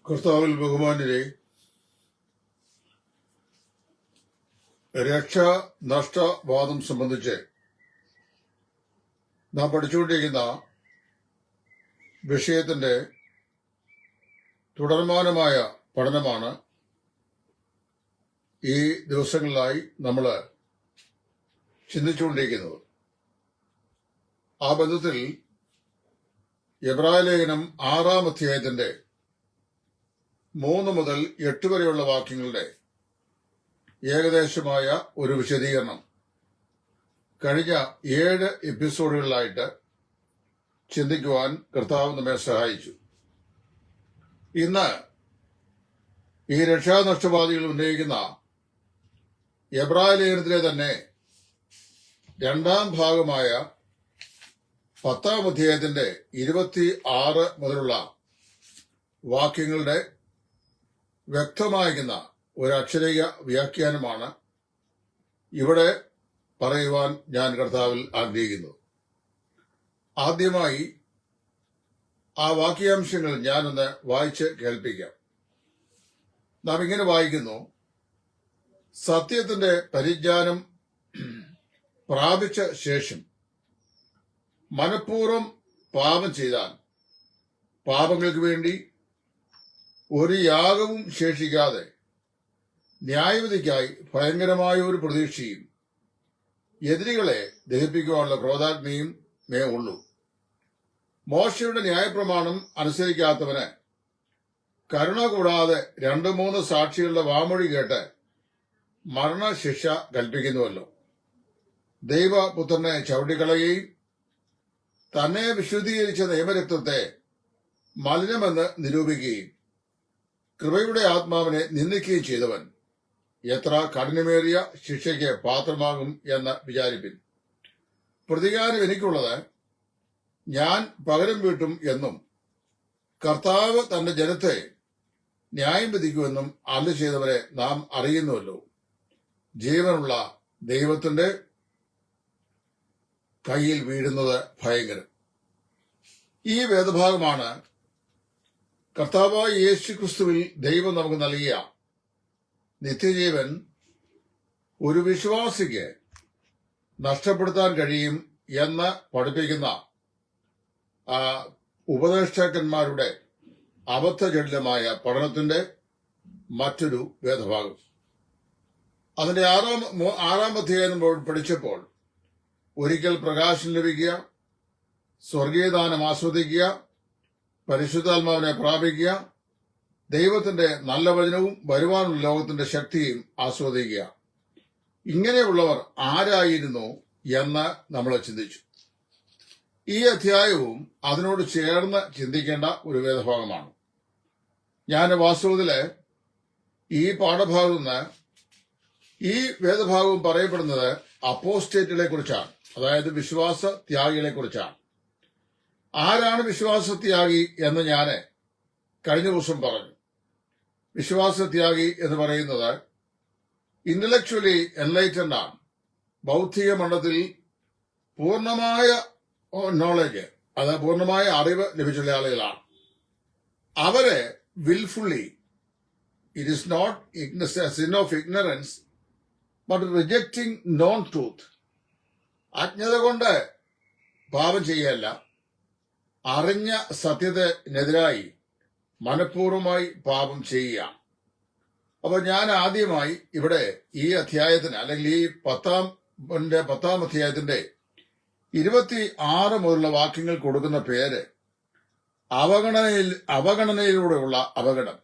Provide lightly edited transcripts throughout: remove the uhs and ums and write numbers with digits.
കർത്താവിൽ ബഹുമാന്യരെ, രക്ഷാനഷ്ടവാദം സംബന്ധിച്ച് നാം പഠിച്ചുകൊണ്ടിരിക്കുന്ന വിഷയത്തിന്റെ തുടർമാനമായ പഠനമാണ് ഈ ദിവസങ്ങളിലായി നമ്മൾ ചിന്തിച്ചുകൊണ്ടിരിക്കുന്നത്. ആ ബന്ധത്തിൽ എബ്രായലേഖനം 6-ാം അധ്യായത്തിന്റെ 3 മുതൽ 8 വരെയുള്ള വാക്യങ്ങളുടെ ഏകദേശമായ ഒരു വിശദീകരണം കഴിഞ്ഞ 7 എപ്പിസോഡുകളിലായിട്ട് ചിന്തിക്കുവാൻ കർത്താവ് നമ്മെ സഹായിച്ചു. ഇന്ന് ഈ രക്ഷാനഷ്ടവാദികൾ ഉന്നയിക്കുന്ന എബ്രായലേഖനത്തിലെ തന്നെ 2-ാം ഭാഗമായ 10-ാം അധ്യായത്തിന്റെ 26 മുതലുള്ള വാക്യങ്ങളുടെ വ്യക്തമാകുന്ന ഒരു അക്ഷരീയ വ്യാഖ്യാനമാണ് ഇവിടെ പറയുവാൻ ഞാൻ കർത്താവിൽ ആഗ്രഹിക്കുന്നത്. ആദ്യമായി ആ വാക്യാംശങ്ങൾ ഞാനൊന്ന് വായിച്ച് കേൾപ്പിക്കാം. നാം ഇങ്ങനെ വായിക്കുന്നു: സത്യത്തിന്റെ പരിജ്ഞാനം പ്രാപിച്ച ശേഷം മനഃപൂർവ്വം പാപം ചെയ്താൽ പാപങ്ങൾക്ക് വേണ്ടി ഒരു യാഗവും ശേഷിക്കാതെ ന്യായവിധിക്കായി ഭയങ്കരമായ ഒരു പ്രതീക്ഷയും എതിരികളെ ദഹിപ്പിക്കുവാനുള്ള ക്രോധാഗ്നിയും ഉള്ളൂ. മോശയുടെ ന്യായപ്രമാണം അനുസരിക്കാത്തവന് കരുണ കൂടാതെ 2-3 സാക്ഷികളുടെ വാമൊഴി കേട്ട് മരണശിക്ഷ കൽപ്പിക്കുന്നുവല്ലോ. ദൈവപുത്രനെ ചവിട്ടിക്കളയുകയും തന്നെ വിശുദ്ധീകരിച്ച നിയമരക്തത്തെ മലിനമെന്ന് നിരൂപിക്കുകയും കൃപയുടെ ആത്മാവിനെ നിന്ദിക്കുകയും ചെയ്തവൻ എത്ര കഠിനമേറിയ ശിക്ഷയ്ക്ക് പാത്രമാകും എന്ന് വിചാരിപ്പിൻ. പ്രതികാരം എനിക്കുള്ളത്, ഞാൻ പകരം വീട്ടും എന്നും കർത്താവ് തന്റെ ജനത്തെ ന്യായം വിധിക്കുമെന്നും അരുളി ചെയ്തവരെ നാം അറിയുന്നുവല്ലോ. ജീവനുള്ള ദൈവത്തിന്റെ കയ്യിൽ വീഴുന്നത് ഭയങ്കരം. ഈ വേദഭാഗമാണ് കർത്താവായ യേശുക്രിസ്തുവിൽ ദൈവം നമുക്ക് നൽകിയ നിത്യജീവൻ ഒരു വിശ്വാസിക്ക് നഷ്ടപ്പെടുത്താൻ കഴിയും എന്ന് പഠിപ്പിക്കുന്ന ഉപദേഷ്ടാക്കന്മാരുടെ അബദ്ധജടിലമായ പഠനത്തിന്റെ മറ്റൊരു വേദഭാഗം. അതിന്റെ 6-ാം അധ്യായം പഠിച്ചപ്പോൾ ഒരിക്കൽ പ്രകാശം ലഭിക്കുക, സ്വർഗീയദാനം ആസ്വദിക്കുക, പരിശുദ്ധാത്മാവിനെ പ്രാപിക്കുക, ദൈവത്തിന്റെ നല്ല വചനവും വരുവാനുള്ള ലോകത്തിന്റെ ശക്തിയും ആസ്വദിക്കുക, ഇങ്ങനെയുള്ളവർ ആരായിരുന്നു എന്ന് നമ്മൾ ചിന്തിച്ചു. ഈ അധ്യായവും അതിനോട് ചേർന്ന് ചിന്തിക്കേണ്ട ഒരു വേദഭാഗമാണ്. ഞാൻ വാസ്തവത്തില് ഈ പാഠഭാഗത്ത് നിന്ന് ഈ വേദഭാഗവും പറയപ്പെടുന്നത് അപ്പോസ്റ്റേറ്റുകളെ കുറിച്ചാണ്, അതായത് വിശ്വാസ ത്യാഗികളെ കുറിച്ചാണ്. ആരാണ് വിശ്വാസത്യാഗി എന്ന് ഞാൻ കഴിഞ്ഞ ദിവസം പറഞ്ഞു. വിശ്വാസത്യാഗി എന്ന് പറയുന്നത് ഇന്റലക്ച്വലി എൻലൈറ്റൻഡ് ആണ്. ബൗദ്ധിക മണ്ഡലത്തിൽ പൂർണ്ണമായ നോളജ്, അത് പൂർണ്ണമായ അറിവ് ലഭിച്ചുള്ള ആളുകളാണ്. അവരെ willfully, it is not sin of ignorance but rejecting known truth, അജ്ഞത കൊണ്ട് പാപം ചെയ്യല്ല, അറിഞ്ഞ സത്യത്തിനെതിരായി മനഃപൂർവ്വമായി പാപം ചെയ്യുക. അപ്പൊ ഞാൻ ആദ്യമായി ഇവിടെ ഈ അധ്യായത്തിന്, അല്ലെങ്കിൽ ഈ 10-ാം അധ്യായത്തിന്റെ 26 മുതലുള്ള വാക്യങ്ങൾ കൊടുക്കുന്ന പേര് അവഗണനയിലൂടെയുള്ള അപകടം,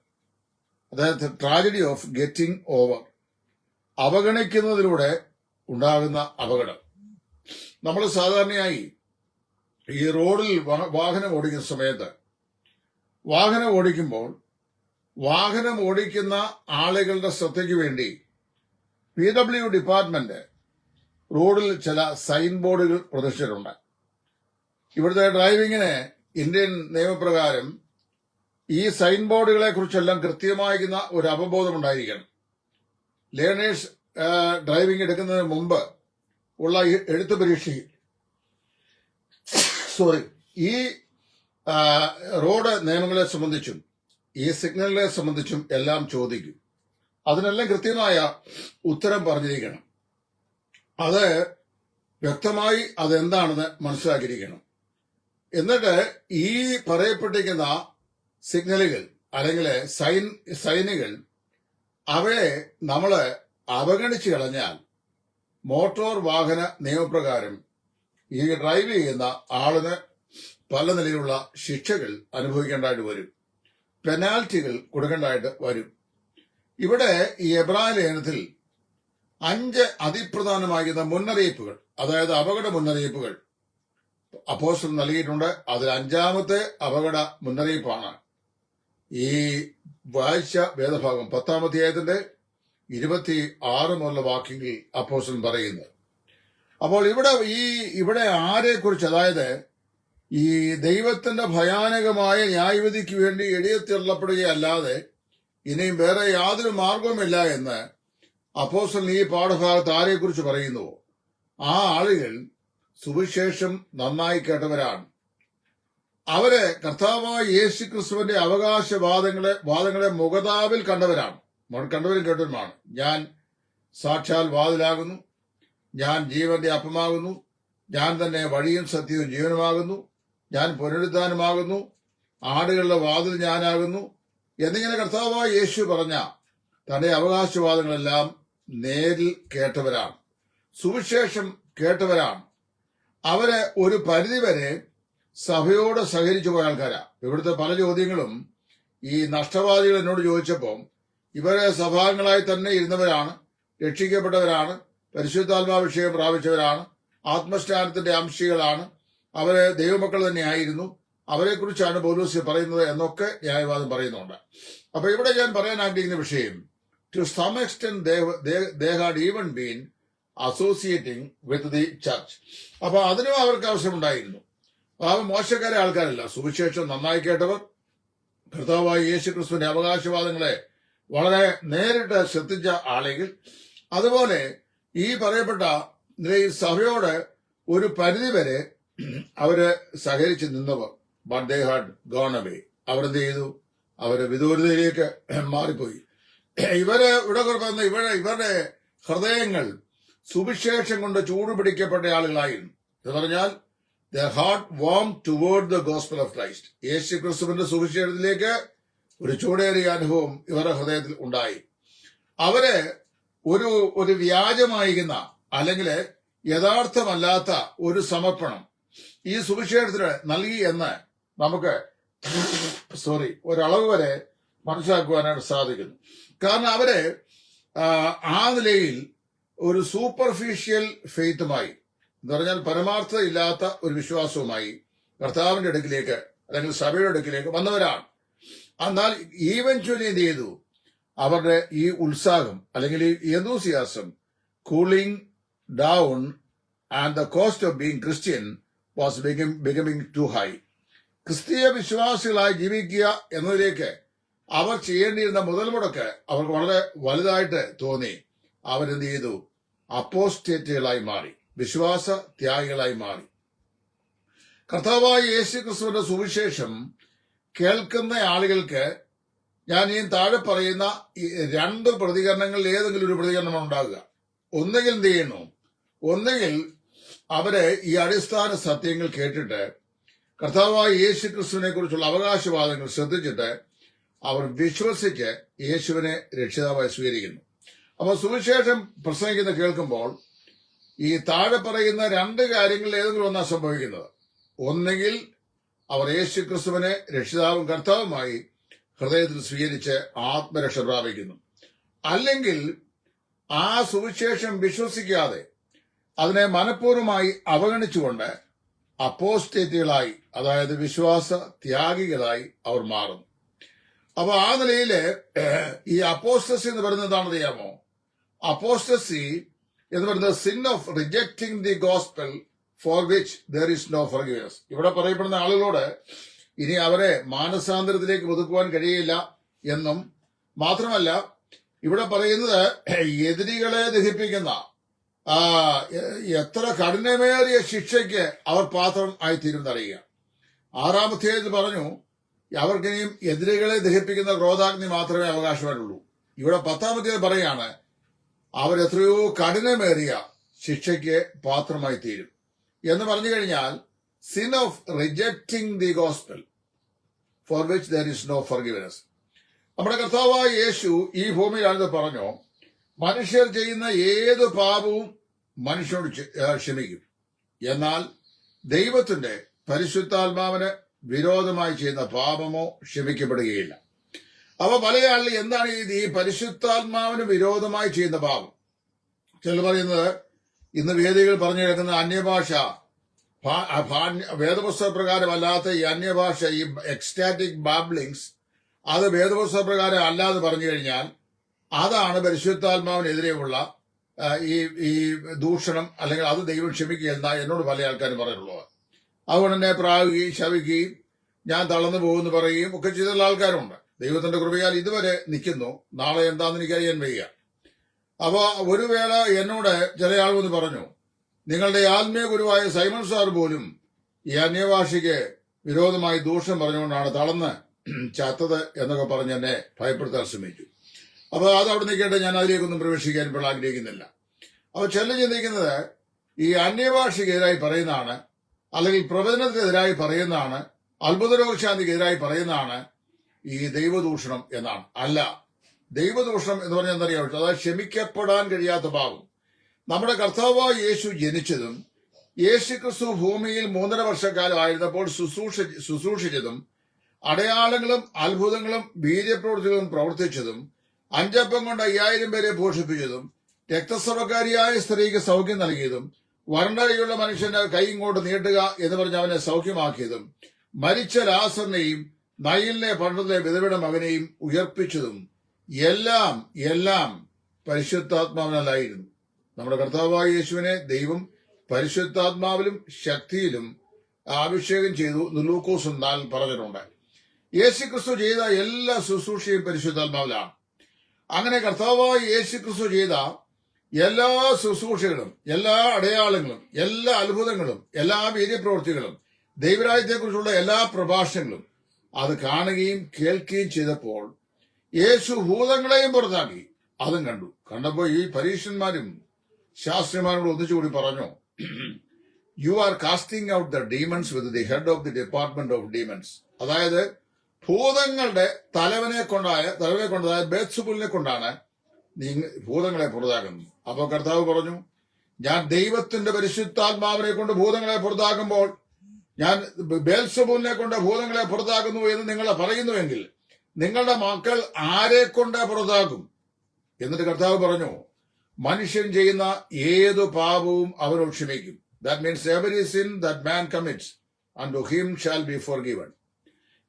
അതായത് ട്രാജഡി ഓഫ് ഗെറ്റിംഗ് ഓവർ, അവഗണിക്കുന്നതിലൂടെ ഉണ്ടാകുന്ന അപകടം. നമ്മൾ സാധാരണയായി ഈ റോഡിൽ വാഹനം ഓടിക്കുന്ന സമയത്ത്, വാഹനം ഓടിക്കുന്ന ആളുകളുടെ ശ്രദ്ധയ്ക്ക് വേണ്ടി PW ഡിപ്പാർട്ട്മെന്റ് റോഡിൽ ചില സൈൻ ബോർഡുകൾ പ്രദർശിച്ചിട്ടുണ്ട്. ഇവിടുത്തെ ഡ്രൈവിങ്ങിന് ഇന്ത്യൻ നിയമപ്രകാരം ഈ സൈൻ ബോർഡുകളെ കുറിച്ചെല്ലാം കൃത്യമായിരിക്കുന്ന ഒരു അവബോധം ഉണ്ടായിരിക്കണം. ലേണേഴ്സ് ഡ്രൈവിംഗ് എടുക്കുന്നതിന് മുമ്പ് ഉള്ള എഴുത്തു പരീക്ഷയിൽ ഈ റോഡ് നിയമങ്ങളെ സംബന്ധിച്ചും ഈ സിഗ്നലിനെ സംബന്ധിച്ചും എല്ലാം ചോദിക്കും. അതിനെല്ലാം കൃത്യമായ ഉത്തരം പറഞ്ഞിരിക്കണം. അത് വ്യക്തമായി അതെന്താണെന്ന് മനസ്സിലാക്കിയിരിക്കണം. എന്നിട്ട് ഈ പറയപ്പെട്ടിരിക്കുന്ന സിഗ്നലുകൾ അല്ലെങ്കിൽ സൈനുകൾ അവയെ നമ്മൾ അവഗണിച്ചു കളഞ്ഞാൽ മോട്ടോർ വാഹന നിയമപ്രകാരം ഈ ഡ്രൈവ് ചെയ്യുന്ന ആളിന് പല നിലയിലുള്ള ശിക്ഷകൾ അനുഭവിക്കേണ്ടതായിട്ട് വരും, പെനാൽറ്റികൾ കൊടുക്കേണ്ടതായിട്ട് വരും. ഇവിടെ ഈ എബ്രായ ലേഖനത്തിൽ 5 അതിപ്രധാനമാകുന്ന മുന്നറിയിപ്പുകൾ, അതായത് അപകട മുന്നറിയിപ്പുകൾ അപ്പോസ്തലൻ നൽകിയിട്ടുണ്ട്. അതിൽ 5-ാമത്തെ അപകട മുന്നറിയിപ്പാണ് ഈ വായിച്ച വേദഭാഗം 10-ാം അധ്യായത്തിന്റെ 26 മുതലുള്ള വാക്യങ്ങളിൽ അപ്പോസ്തലൻ പറയുന്നത്. അപ്പോൾ ഇവിടെ ആരെക്കുറിച്ച്, അതായത് ഈ ദൈവത്തിന്റെ ഭയാനകമായ ന്യായവിധിക്ക് വേണ്ടി എഴുതിത്തള്ളപ്പെടുകയല്ലാതെ ഇനിയും വേറെ യാതൊരു മാർഗവുമില്ല എന്ന് അപ്പോസ്തലൻ ഈ പാഠഭാഗത്ത് ആരെക്കുറിച്ച് പറയുന്നുവോ ആ ആളുകൾ സുവിശേഷം നന്നായി കേട്ടവരാണ്. അവര് കർത്താവായ യേശു ക്രിസ്തുവിന്റെ വാദങ്ങളെ മുഖതാവിൽ കണ്ടവരാണ്, കണ്ടവരും കേട്ടവരുമാണ്. ഞാൻ സാക്ഷാൽ വാതിലാകുന്നു, ഞാൻ ജീവന്റെ അപ്പമാകുന്നു, ഞാൻ തന്നെ വഴിയും സത്യവും ജീവനുമാകുന്നു, ഞാൻ പുനരുദ്ധാനമാകുന്നു, ആടുകളുടെ വാതിൽ ഞാനാകുന്നു എന്നിങ്ങനെ കർത്താവായ യേശു പറഞ്ഞ തന്റെ അവകാശവാദങ്ങളെല്ലാം നേരിൽ കേട്ടവരാണ്, സുവിശേഷം കേട്ടവരാണ്. അവര് ഒരു പരിധിവരെ സഭയോട് സഹകരിച്ചു പോയ ആൾക്കാരാ. ഇവിടുത്തെ പല ചോദ്യങ്ങളും ഈ നഷ്ടവാദികൾ എന്നോട് ചോദിച്ചപ്പോൾ ഇവരെ സഭാംഗങ്ങളായി തന്നെ ഇരുന്നവരാണ്, രക്ഷിക്കപ്പെട്ടവരാണ്, പരിശുദ്ധാത്മാഭിഷേകം പ്രാപിച്ചവരാണ്, ആത്മസ്നാനത്തിന്റെ അംശികളാണ്, അവര് ദൈവമക്കൾ തന്നെയായിരുന്നു, അവരെക്കുറിച്ചാണ് പൗലോസ് പറയുന്നത് എന്നൊക്കെ ന്യായവാദം പറയുന്നുണ്ട്. അപ്പൊ ഇവിടെ ഞാൻ പറയാൻ ആഗ്രഹിക്കുന്ന വിഷയം, to some extent they had even been associating with the church. അപ്പൊ അതിനും അവർക്ക് ആവശ്യമുണ്ടായിരുന്നു. മോശക്കാരെ ആൾക്കാരല്ല, സുവിശേഷം നന്നായി കേട്ടവർ, കർത്താവായ യേശു ക്രിസ്തുവിന്റെ അവകാശവാദങ്ങളെ വളരെ നേരിട്ട് ശ്രദ്ധിച്ച ആളുകൾ, അതുപോലെ ഈ പറയപ്പെട്ട സഭയോട് ഒരു പരിധിവരെ അവര് സഹകരിച്ച് നിന്നവർ. But they had gone away. അവരെന്ത് ചെയ്തു? അവര് വിദൂരതയിലേക്ക് മാറിപ്പോയി. ഇവിടെ ഇവരുടെ ഹൃദയങ്ങൾ സുവിശേഷം കൊണ്ട് ചൂടുപിടിക്കപ്പെട്ട ആളുകളായിരുന്നു. എന്ന് പറഞ്ഞാൽ their heart warmed toward the gospel of Christ. യേശു ക്രിസ്തുവിന്റെ സുവിശേഷത്തിലേക്ക് ഒരു ചൂടേറിയ അനുഭവം ഇവരുടെ ഹൃദയത്തിൽ ഉണ്ടായി. അവര് ഒരു വ്യാജമായിരിക്കുന്ന അല്ലെങ്കിൽ യഥാർത്ഥമല്ലാത്ത ഒരു സമർപ്പണം ഈ സുവിശേഷത്തിന് നൽകി എന്ന് നമുക്ക് ഒരളവ് വരെ മനസ്സിലാക്കുവാനായിട്ട് സാധിക്കുന്നു. കാരണം അവര് ആ നിലയിൽ ഒരു സൂപ്പർഫിഷ്യൽ ഫെയ്ത്തുമായി, എന്ന് പറഞ്ഞാൽ പരമാർത്ഥത ഇല്ലാത്ത ഒരു വിശ്വാസവുമായി കർത്താവിന്റെ അടുക്കിലേക്ക് അല്ലെങ്കിൽ സഭയുടെ അടുക്കിലേക്ക് വന്നവരാണ്. എന്നാൽ ഈവൻച്വലി എന്ത് ചെയ്തു? അവരുടെ ഈ ഉത്സാഹം അല്ലെങ്കിൽ ഈ enthusiasm cooling down and the cost of being Christian was becoming too high. ക്രിസ്തീയ വിശ്വാസികളായി ജീവിക്കുക എന്നതിലേക്ക് അവർ ചെയ്യേണ്ടിയിരുന്ന മുതൽ മുടക്ക് അവർക്ക് വളരെ വലുതായിട്ട് തോന്നി. അവരെന്ത് ചെയ്തു? അപ്പോസ്റ്റേറ്റുകളായി മാറി, വിശ്വാസ ത്യാഗികളായി മാറി. കർത്താവായ യേശു ക്രിസ്തുവിന്റെ സുവിശേഷം കേൾക്കുന്ന ആളുകൾക്ക് ഞാൻ ഈ താഴെ പറയുന്ന 2 പ്രതികരണങ്ങളിൽ ഏതെങ്കിലും ഒരു പ്രതികരണമാണ് ഉണ്ടാകുക. ഒന്നുകിൽ എന്ത് ചെയ്യുന്നു? ഒന്നുകിൽ അവര് ഈ അടിസ്ഥാന സത്യങ്ങൾ കേട്ടിട്ട് കർത്താവായ യേശു ക്രിസ്തുവിനെ കുറിച്ചുള്ള അവകാശവാദങ്ങൾ ശ്രദ്ധിച്ചിട്ട് അവർ വിശ്വസിച്ച് യേശുവിനെ രക്ഷിതാവായി സ്വീകരിക്കുന്നു. അപ്പൊ സുവിശേഷം പ്രസംഗിക്കുന്ന കേൾക്കുമ്പോൾ ഈ താഴെ പറയുന്ന 2 കാര്യങ്ങളിൽ ഏതെങ്കിലും ഒന്നാണ് സംഭവിക്കുന്നത്. ഒന്നുകിൽ അവർ യേശു ക്രിസ്തുവിനെ രക്ഷിതാവും കർത്താവുമായി ഹൃദയത്തിൽ സ്വീകരിച്ച് ആത്മരക്ഷ പ്രാപിക്കുന്നു, അല്ലെങ്കിൽ ആ സുവിശേഷം വിശ്വസിക്കാതെ അതിനെ മനഃപൂർവ്വമായി അവഗണിച്ചുകൊണ്ട് അപ്പോസ്റ്റേറ്റുകളായി, അതായത് വിശ്വാസ ത്യാഗികളായി അവർ മാറുന്നു. അപ്പൊ ആ നിലയില് ഈ അപ്പോസ്റ്റസി എന്ന് പറയുന്നത് എന്താണെന്ന് അറിയാമോ? അപ്പോസ്റ്റസി എന്ന് പറയുന്നത് sin of rejecting the gospel for which there is no forgiveness. ഇവിടെ പറയപ്പെടുന്ന ആളുകളോട് ഇനി അവരെ മാനസാന്തരത്തിലേക്ക് ഒതുക്കുവാൻ കഴിയില്ല എന്നും മാത്രമല്ല ഇവിടെ പറയുന്നത് എതിരികളെ ദഹിപ്പിക്കുന്ന എത്ര കഠിനമേറിയ ശിക്ഷയ്ക്ക് അവർ പാത്രം ആയിത്തീരുമെന്നറിയുക. 6-ാം അധ്യായത്തിൽ പറഞ്ഞു, അവർക്കിനിയും എതിരുകളെ ദഹിപ്പിക്കുന്ന ക്രോധാഗ്നി മാത്രമേ അവകാശമായിട്ടുള്ളൂ. ഇവിടെ 10-ാമത്തെ പറയാണ്, അവരെത്രയോ കഠിനമേറിയ ശിക്ഷയ്ക്ക് പാത്രമായി തീരും എന്ന് പറഞ്ഞു കഴിഞ്ഞാൽ, sin of rejecting the gospel for which there is no forgiveness. നമ്മുടെ കർത്താവായ യേശു ഈ ഭൂമിയിലാണിത് പറഞ്ഞു, മനുഷ്യർ ചെയ്യുന്ന ഏത് പാപവും മനുഷ്യനോട് ക്ഷമിക്കും, എന്നാൽ ദൈവത്തിന്റെ പരിശുദ്ധാത്മാവിന് വിരോധമായി ചെയ്യുന്ന പാപമോ ക്ഷമിക്കപ്പെടുകയില്ല. അപ്പൊ പല ആളുകൾ എന്താണ് ഈ പരിശുദ്ധാത്മാവിന് വിരോധമായി ചെയ്യുന്ന പാപം? ചിലർ പറയുന്നത്, ഇന്ന് വേദികൾ പറഞ്ഞു കേൾക്കുന്ന അന്യഭാഷ, വേദപുസ്തക പ്രകാരമല്ലാത്ത ഈ അന്യഭാഷ, ഈ എക്സ്റ്റാറ്റിക് ബാബ്ലിങ്സ്, അത് വേദപുസ്തക പ്രകാരം അല്ലാതെ പറഞ്ഞു കഴിഞ്ഞാൽ അതാണ് പരിശുദ്ധാത്മാവിനെതിരെയുള്ള ഈ ദൂഷണം, അല്ലെങ്കിൽ അത് ദൈവം ക്ഷമിക്കുകയെന്ന എന്നോട് പല ആൾക്കാരും പറഞ്ഞിട്ടുള്ളത്. അതുകൊണ്ട് തന്നെ പ്രാവുകയും ശവിക്കുകയും ഞാൻ തളർന്നു പോകുമെന്ന് പറയുകയും ഒക്കെ ചെയ്തുള്ള ആൾക്കാരുണ്ട്. ദൈവത്തിന്റെ കൃപയാൽ ഇതുവരെ നിൽക്കുന്നു. നാളെ എന്താണെന്ന് എനിക്കറിയാൻ വയ്യ. അപ്പൊ ഒരു വേള എന്നോട് ചില ആൾ വന്ന് പറഞ്ഞു, നിങ്ങളുടെ ആത്മീയ ഗുരുവായ സൈമൺ സാർ പോലും ഈ അന്യഭാഷയ്ക്ക് വിരോധമായി ദൂഷണം പറഞ്ഞുകൊണ്ടാണ് തളർന്ന് ചത്തത് എന്നൊക്കെ പറഞ്ഞ് എന്നെ ഭയപ്പെടുത്താൻ ശ്രമിച്ചു. അപ്പൊ അത് അവിടെ നിൽക്കേണ്ട, ഞാൻ അതിലേക്കൊന്നും പ്രവേശിക്കാൻ ഇപ്പോൾ ആഗ്രഹിക്കുന്നില്ല. അപ്പൊ ചില ചിന്തിക്കുന്നത് ഈ അന്യഭാഷയ്ക്കെതിരായി പറയുന്നതാണ്, അല്ലെങ്കിൽ പ്രവചനത്തിനെതിരായി പറയുന്നതാണ്, അത്ഭുത രോഗശാന്തിക്കെതിരായി പറയുന്നതാണ് ഈ ദൈവദൂഷണം എന്നാണ്. അല്ല, ദൈവദൂഷണം എന്ന് പറഞ്ഞാൽ എന്തറിയാം, അതായത് ക്ഷമിക്കപ്പെടാൻ കഴിയാത്ത പാപം. നമ്മുടെ കർത്താവായ യേശു ജനിച്ചതും യേശു ക്രിസ്തു ഭൂമിയിൽ 3.5 വർഷക്കാലം ആയിരുന്നപ്പോൾ ശുശ്രൂഷിച്ചതും അടയാളങ്ങളും അത്ഭുതങ്ങളും വീര്യപ്രവൃത്തികളും പ്രവർത്തിച്ചതും 5 അപ്പം കൊണ്ട് 5000 പേരെ പോഷിപ്പിച്ചതും രക്തസ്രവക്കാരിയായ സ്ത്രീക്ക് സൗഖ്യം നൽകിയതും വരണ്ട കൈയുള്ള മനുഷ്യന്റെ കൈ ഇങ്ങോട്ട് നീട്ടുക എന്ന് പറഞ്ഞ് അവനെ സൗഖ്യമാക്കിയതും മരിച്ച ലാസറിനെയും നയിലിനെ പണ്ടത്തെ വിധവയുടെ മകനെയും ഉയർപ്പിച്ചതും എല്ലാം പരിശുദ്ധാത്മാവിനാലായിരുന്നു. നമ്മുടെ കർത്താവായ യേശുവിനെ ദൈവം പരിശുദ്ധാത്മാവിലും ശക്തിയിലും അഭിഷേകം ചെയ്തു എന്ന് ലൂക്കോസ് 4 പറഞ്ഞിട്ടുണ്ട്. യേശു ക്രിസ്തു ചെയ്ത എല്ലാ ശുശ്രൂഷയും പരിശുദ്ധാത്മാവിലാണ്. അങ്ങനെ കർത്താവായ യേശു ക്രിസ്തു ചെയ്ത എല്ലാ ശുശ്രൂഷകളും, എല്ലാ അടയാളങ്ങളും, എല്ലാ അത്ഭുതങ്ങളും, എല്ലാ വീര്യപ്രവൃത്തികളും, ദൈവരാജ്യത്തെക്കുറിച്ചുള്ള എല്ലാ പ്രഭാഷണങ്ങളും അത് കാണുകയും കേൾക്കുകയും ചെയ്തപ്പോൾ യേശു ഭൂതങ്ങളെയും പുറത്താക്കി. അതും കണ്ടപ്പോൾ ഈ പരീക്ഷന്മാരും ശാസ്ത്രിമാരോട് ഒന്നിച്ചുകൂടി പറഞ്ഞു, you are casting out the demons with the head of the department of demons. അതായത് ഭൂതങ്ങളുടെ തലവനെ കൊണ്ടതായ ബേത്സുബുലിനെ കൊണ്ടാണ് ഭൂതങ്ങളെ പുറത്താക്കുന്നത്. അപ്പോൾ കർത്താവ് പറഞ്ഞു, ഞാൻ ദൈവത്തിന്റെ പരിശുദ്ധാത്മാവിനെ കൊണ്ട് ഭൂതങ്ങളെ പുറത്താക്കുമ്പോൾ ഞാൻ ബേൽസബൂലിനെ കൊണ്ട് ഭൂതങ്ങളെ പുറത്താക്കുന്നു എന്ന് നിങ്ങൾ പറയുന്നുവെങ്കിൽ നിങ്ങളുടെ മക്കൾ ആരെ കൊണ്ട് പുറത്താക്കും? എന്നിട്ട് കർത്താവ് പറഞ്ഞു, മനുഷ്യൻ ചെയ്യുന്ന ഏതു പാപവും അവനോട് ക്ഷമിക്കും. That means every sin that man commits unto him shall be forgiven.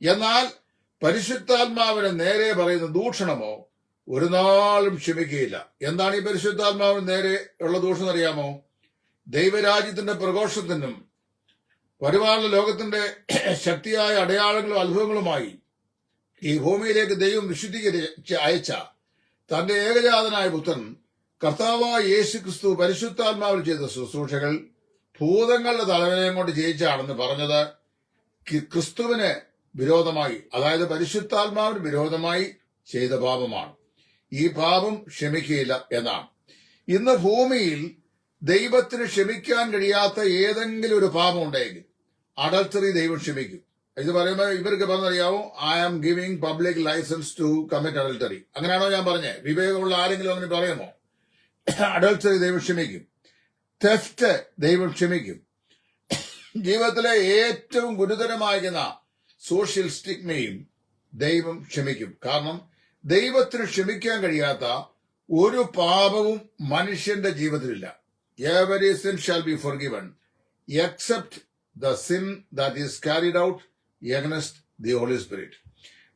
എന്നാൽ പരിശുദ്ധാത്മാവിന് നേരെ പറയുന്ന ദൂഷണമോ ഒരു നാളും ക്ഷമിക്കുകയില്ല. എന്താണ് ഈ പരിശുദ്ധാത്മാവിന് നേരെ ഉള്ള ദൂഷണം അറിയാമോ? ദൈവരാജ്യത്തിന്റെ പ്രഘോഷത്തിനും വരുവാനുള്ള ലോകത്തിന്റെ ശക്തിയായ അടയാളങ്ങളും അത്ഭുതങ്ങളുമായി ഈ ഭൂമിയിലേക്ക് ദൈവം വിശുദ്ധീകരിച്ച് അയച്ച തന്റെ ഏകജാതനായ പുത്രൻ കർത്താവായ യേശു ക്രിസ്തു പരിശുദ്ധാത്മാവിൽ ചെയ്ത ശുശ്രൂഷകൾ ഭൂതങ്ങളുടെ തലവനെയും കൊണ്ട് ജയിച്ചാണെന്ന് പറഞ്ഞത് ക്രിസ്തുവിന് വിരോധമായി, അതായത് പരിശുദ്ധാത്മാവിന് വിരോധമായി ചെയ്ത പാപമാണ്. ഈ പാപം ക്ഷമിക്കുകയില്ല എന്നാണ്. ഇന്ന് ഭൂമിയിൽ ദൈവത്തിന് ക്ഷമിക്കാൻ കഴിയാത്ത ഏതെങ്കിലും ഒരു പാപം ഉണ്ടെങ്കിൽ അഡൾട്ടറി ദൈവം ക്ഷമിക്കും. ഇത് പറയുമ്പോൾ ഇവർക്ക് പറഞ്ഞറിയാവോ, I am giving public licence to commit adultery. അങ്ങനെയാണോ ഞാൻ പറഞ്ഞത്? വിവേകമുള്ള ആരെങ്കിലും അങ്ങനെ പറയുമോ? അഡൾട്ടറി ദൈവം ക്ഷമിക്കും. തെഫ്റ്റ് ദൈവം ക്ഷമിക്കും. ജീവിതത്തിലെ ഏറ്റവും ഗുരുതരമായിരുന്ന സോഷ്യൽ സ്റ്റിഗ്മയും ദൈവം ക്ഷമിക്കും. കാരണം ദൈവത്തിന് ക്ഷമിക്കാൻ കഴിയാത്ത ഒരു പാപവും മനുഷ്യന്റെ ജീവിതത്തിലില്ല. Every sin shall be forgiven except the sin that is carried out against the Holy Spirit.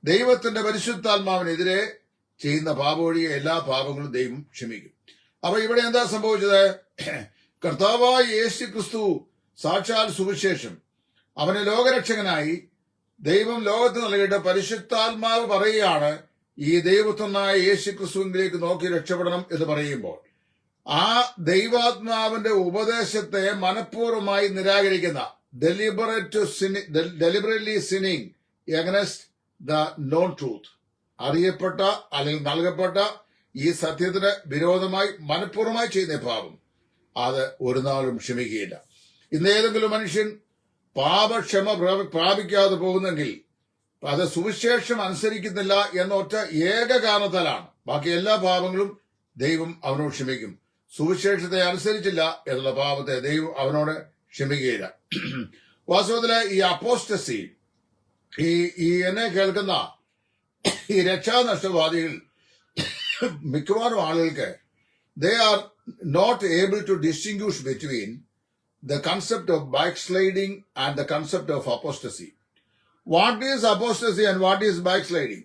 ദൈവത്തിന്റെ പരിശുദ്ധാത്മാവിനെതിരെ ചെയ്യുന്ന പാപമൊഴികെ എല്ലാ പാപങ്ങളും ദൈവം ക്ഷമിക്കും. അപ്പൊ ഇവിടെ എന്താ സംഭവിച്ചത്? കർത്താവായ യേശു ക്രിസ്തു സാക്ഷാൽ സുവിശേഷം, അവനെ ലോകരക്ഷകനായി ദൈവം ലോകത്ത് നൽകിയിട്ട് പരിശുദ്ധാത്മാവ് പറയുകയാണ്, ഈ ദൈവത്വനായ യേശു ക്രിസ്തുവിലേക്ക് നോക്കി രക്ഷപ്പെടണം എന്ന് പറയുമ്പോൾ ആ ദൈവാത്മാവിന്റെ ഉപദേശത്തെ മനഃപൂർവ്വമായി നിരാകരിക്കുന്ന deliberately sinning against the known truth, അറിയപ്പെട്ട അല്ലെങ്കിൽ നൽകപ്പെട്ട ഈ സത്യത്തിന് വിരോധമായി മനഃപൂർവ്വമായി ചെയ്യുന്ന പാപം അത് ഒരു നാളും ക്ഷമിക്കുകയില്ല. ഇന്ന് ഏതെങ്കിലും മനുഷ്യൻ പാപക്ഷമ പ്രാപിക്കാതെ പോകുന്നെങ്കിൽ അത് സുവിശേഷം അനുസരിക്കുന്നില്ല എന്ന ഒറ്റ ഏക കാരണത്താലാണ്. ബാക്കി എല്ലാ പാപങ്ങളും ദൈവം അവനോട് ക്ഷമിക്കും. സുവിശേഷത്തെ അനുസരിച്ചില്ല എന്നുള്ള പാപത്തെ ദൈവം അവനോട് ക്ഷമിക്കുകയില്ല. വാസ്തവത്തില് ഈ അപ്പോസ്റ്റസി, ഈ എന്നെ കേൾക്കുന്ന ഈ രക്ഷാനഷ്ടവാദികൾ മിക്കവാറും ആളുകൾക്ക് they are not able to distinguish between the concept of backsliding and the concept of apostasy. What is apostasy and what is backsliding?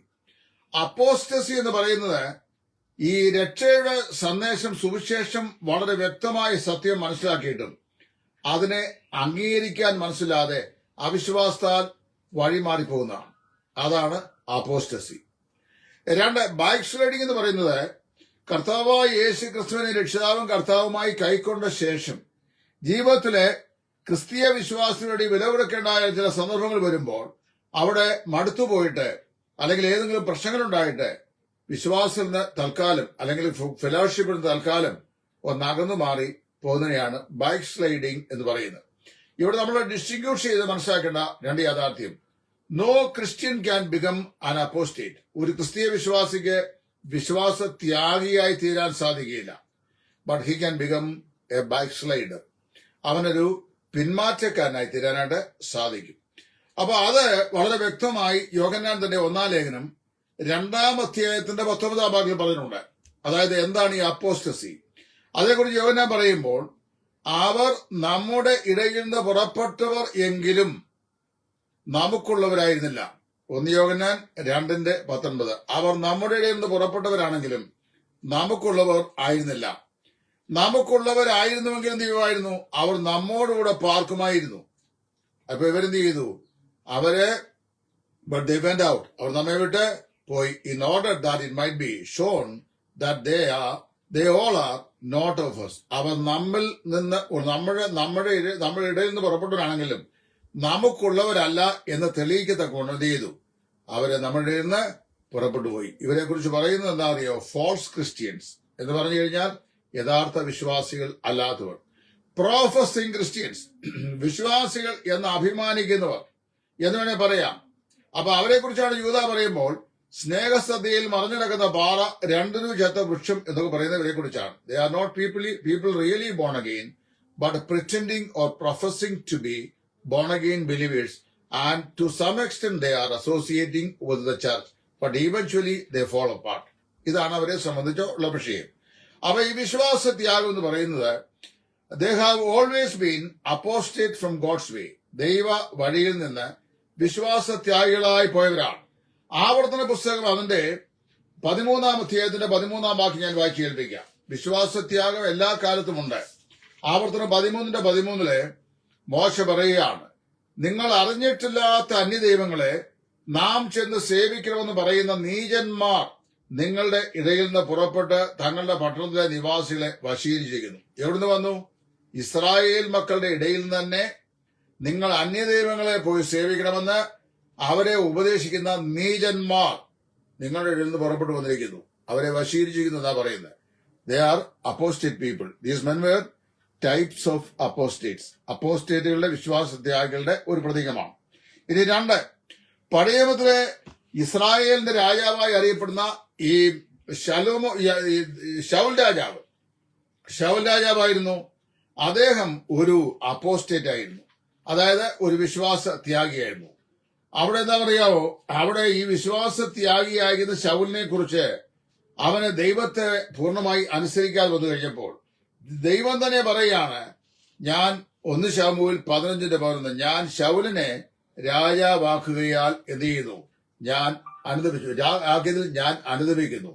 Apostasy എന്ന് പറയുന്നത് ഈ രക്ഷയുടെ സന്ദേശം, സുവിശേഷം വളരെ വ്യക്തമായ സത്യം മനസ്സിലാക്കിയിട്ടും അതിനെ അംഗീകരിക്കാൻ മനസ്സിലാതെ അവിശ്വാസത്താൽ വഴിമാറിപ്പോകുന്നതാണ്. അതാണ് അപ്പോസ്റ്റസി. രണ്ട്, ബാക്ക് സ്ലൈഡിംഗ് എന്ന് പറയുന്നത് കർത്താവായ യേശു ക്രിസ്തുവിനെ രക്ഷിതാവും കർത്താവുമായി കൈക്കൊണ്ട ശേഷം ജീവിതത്തിലെ ക്രിസ്തീയ വിശ്വാസത്തിനുവേണ്ടി വില കൊടുക്കേണ്ടായ ചില സന്ദർഭങ്ങൾ വരുമ്പോൾ അവിടെ മടുത്തുപോയിട്ട് അല്ലെങ്കിൽ ഏതെങ്കിലും പ്രശ്നങ്ങളുണ്ടായിട്ട് വിശ്വാസത്തിൽ നിന്ന് തൽക്കാലം അല്ലെങ്കിൽ ഫെലോഷിപ്പിൽ നിന്ന് തൽക്കാലം ഒന്നകന്നു മാറി പോകുന്നതിനെയാണ് ബാക്ക് സ്ലൈഡിംഗ് എന്ന് പറയുന്നത്. ഇവിടെ നമ്മൾ ഡിസ്റ്റിങ്ക്യൂഷ് ചെയ്ത് മനസ്സിലാക്കേണ്ട രണ്ട് യാഥാർത്ഥ്യം: no Christian can become an apostate. ഒരു ക്രിസ്തീയ വിശ്വാസിക്ക് വിശ്വാസ ത്യാഗിയായി തീരാൻ സാധിക്കുകയില്ല. But he can become a backslider. അവനൊരു പിന്മാറ്റക്കാരനായി തീരാനായിട്ട് സാധിക്കും. അപ്പൊ അത് വളരെ വ്യക്തമായി യോഹന്നാൻ തന്റെ 1-ാം ലേഖനം 2-ാം അധ്യായത്തിന്റെ 19-ാം ഭാഗത്തിൽ പറഞ്ഞിട്ടുണ്ട്. അതായത് എന്താണ് ഈ അപ്പോസ്റ്റസി? അതേക്കുറിച്ച് യോഹന്നാൻ പറയുമ്പോൾ, അവർ നമ്മുടെ ഇടയിൽ നിന്ന് പുറപ്പെട്ടവർ എങ്കിലും നമുക്കുള്ളവരായിരുന്നില്ല. 1 യോഹന്നാൻ 2:19. അവർ നമ്മുടെ ഇടയിൽ നിന്ന് പുറപ്പെട്ടവരാണെങ്കിലും നമുക്കുള്ളവർ ആയിരുന്നില്ല. നമുക്കുള്ളവരായിരുന്നുവെങ്കിൽ എന്ത് ചെയ്യുമായിരുന്നു? അവർ നമ്മോടുകൂടെ പാർക്കുമായിരുന്നു. അപ്പൊ ഇവരെന്ത് ചെയ്തു? But they went out. അവർ നമ്മെ വിട്ട് പോയി. In order that it might be shown that they all are not of us. അവർ നമ്മിൽ നിന്ന് നമ്മുടെ ഇടയിൽ നിന്ന് പുറപ്പെട്ടവരാണെങ്കിലും നമുക്കുള്ളവരല്ല എന്ന് തെളിയിക്കത്തക്കൊണ്ട് എന്ത് ചെയ്തു? അവരെ നമ്മുടെ നിന്ന് പുറപ്പെട്ടു പോയി. ഇവരെ കുറിച്ച് പറയുന്നത് എന്താ അറിയോ? ഫോൾസ് ക്രിസ്ത്യൻസ് എന്ന് പറഞ്ഞു കഴിഞ്ഞാൽ യഥാർത്ഥ വിശ്വാസികൾ അല്ലാത്തവർ. പ്രോഫസിംഗ് ക്രിസ്ത്യൻസ്, വിശ്വാസികൾ എന്ന് അഭിമാനിക്കുന്നവർ എന്ന് വേണേ പറയാം. അപ്പൊ അവരെ കുറിച്ചാണ് യൂദ പറയുമ്പോൾ സ്നേഹസദ്യയിൽ മറഞ്ഞിടക്കുന്ന പാറ, രണ്ടിനു ചെത്ത വൃക്ഷം എന്നൊക്കെ പറയുന്നവരെ കുറിച്ചാണ്. They are not people really born again, but pretending or professing to be born again believers, and to some extent they are associating with the church, but eventually they fall apart. ഇതാണ് അവരെ സംബന്ധിച്ചുള്ള വിഷയം. അപ്പൊ ഈ വിശ്വാസ ത്യാഗം എന്ന് പറയുന്നത് they have always been apostate from God's way. ദൈവ വഴിയിൽ നിന്ന് വിശ്വാസ ത്യാഗികളായി പോയവരാണ്. ആവർത്തന പുസ്തകം അതിന്റെ 13-ാം അധ്യായത്തിന്റെ 13-ാം വാക്യം ഞാൻ വായിച്ചു കേൾപ്പിക്കാം. വിശ്വാസ ത്യാഗം എല്ലാ കാലത്തുമുണ്ട്. ആവർത്തനം 13:13 മോശ പറയുകയാണ്, നിങ്ങൾ അറിഞ്ഞിട്ടില്ലാത്ത അന്യദൈവങ്ങളെ നാം ചെന്ന് സേവിക്കണമെന്ന് പറയുന്ന നീചന്മാർ നിങ്ങളുടെ ഇടയിൽ നിന്ന് പുറപ്പെട്ട് തങ്ങളുടെ പട്ടണത്തിലെ നിവാസികളെ വശീകരിച്ചിരിക്കുന്നു. എവിടുന്ന് വന്നു? ഇസ്രായേൽ മക്കളുടെ ഇടയിൽ നിന്ന് തന്നെ നിങ്ങൾ അന്യദൈവങ്ങളെ പോയി സേവിക്കണമെന്ന് അവരെ ഉപദേശിക്കുന്ന നീചന്മാർ നിങ്ങളുടെ ഇടയിൽ നിന്ന് പുറപ്പെട്ടു വന്നിരിക്കുന്നു. അവരെ വശീകരിച്ചിരിക്കുന്നു എന്നാ പറയുന്നത്. They are apostate people. These men were types of apostates. അപ്പോസ്റ്റേറ്റുകളുടെ വിശ്വാസത്യാഗികളുടെ ഒരു പ്രതീകമാണ്. ഇനി രണ്ട്, പഴയ നിയമത്തിലെ ഇസ്രായേലിന്റെ രാജാവായി അറിയപ്പെടുന്ന ഈ ശൗൽ രാജാവായിരുന്നു. അദ്ദേഹം ഒരു അപ്പോസ്റ്റേറ്റ് ആയിരുന്നു. അതായത് ഒരു വിശ്വാസ ത്യാഗിയായിരുന്നു. അവിടെ എന്താ പറയാവോ? അവിടെ ഈ വിശ്വാസ ത്യാഗിയായിരുന്ന ശൗലിനെ കുറിച്ച് അവന് ദൈവത്തെ പൂർണ്ണമായി അനുസരിക്കാതെ വന്നു കഴിഞ്ഞപ്പോൾ ദൈവം തന്നെ പറയാണ്, ഞാൻ 1 ശമൂവേൽ 15:11, ഞാൻ ശൗലിനെ രാജാവാക്കുകയാൽ എന്ത് ചെയ്യുന്നു? ഞാൻ അനുദപിക്കുന്നു.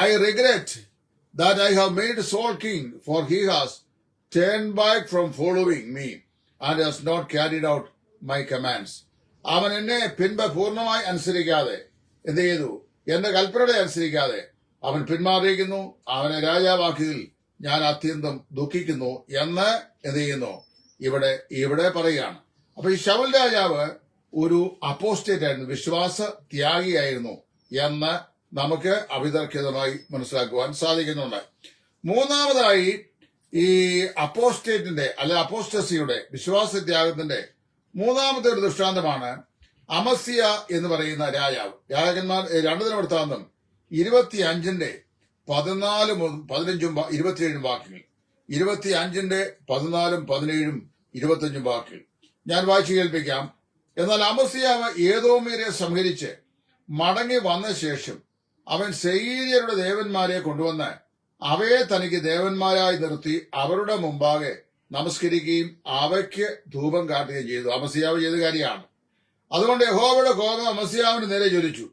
I regret that I have made Saul king, for he has turned back from following me and has not carried out my commands. അവൻ എന്നെ പൂർണ്ണമായി അനുസരിക്കാതെ എന്ത് ചെയ്തു? എന്റെ കൽപ്പനകളെ അനുസരിക്കാതെ അവൻ പിന്മാറിയിരിക്കുന്നു. അവനെ രാജാവാക്കിയതിൽ ഞാൻ അത്യന്തം ദുഃഖിക്കുന്നു എന്ന് എന്ത് ചെയ്യുന്നു? ഇവിടെ പറയുകയാണ്. അപ്പൊ ഈ ശൗൽ രാജാവ് ഒരു അപ്പോസ്റ്റേറ്റ് ആയിരുന്നു, വിശ്വാസ ത്യാഗിയായിരുന്നു എന്ന് നമുക്ക് അവിതർക്കിതമായി മനസ്സിലാക്കുവാൻ സാധിക്കുന്നുണ്ട്. മൂന്നാമതായി ഈ അപ്പോസ്റ്റേറ്റിന്റെ അല്ലെ അപ്പോസ്റ്റസിയുടെ വിശ്വാസത്യാഗത്തിന്റെ മൂന്നാമത്തെ ഒരു ദൃഷ്ടാന്തമാണ് അമസ്യ എന്ന് പറയുന്ന രാജാവ്. രാജാക്കന്മാർ 2 ദിനവൃത്താന്തം 25 14 മുതൽ 15 27 വാക്യങ്ങൾ, 25 14 17 25 വാക്യങ്ങൾ ഞാൻ വായിച്ചു കേൾപ്പിക്കാം. എന്നാൽ അമസ്യാവ് ഏദോമ്യരെ സംഹരിച്ച് മടങ്ങി വന്ന ശേഷം അവൻ സെയീര്യരുടെ ദേവന്മാരെ കൊണ്ടുവന്ന് അവയെ തനിക്ക് ദേവന്മാരായി നിർത്തി അവരുടെ മുമ്പാകെ നമസ്കരിക്കുകയും അവയ്ക്ക് ധൂപം കാട്ടുകയും ചെയ്തു. അമസ്യാവ് ചെയ്ത കാര്യമാണ്. അതുകൊണ്ട് യഹോവയുടെ കോപം അമസ്യാവിന് നേരെ ജ്വലിച്ചു.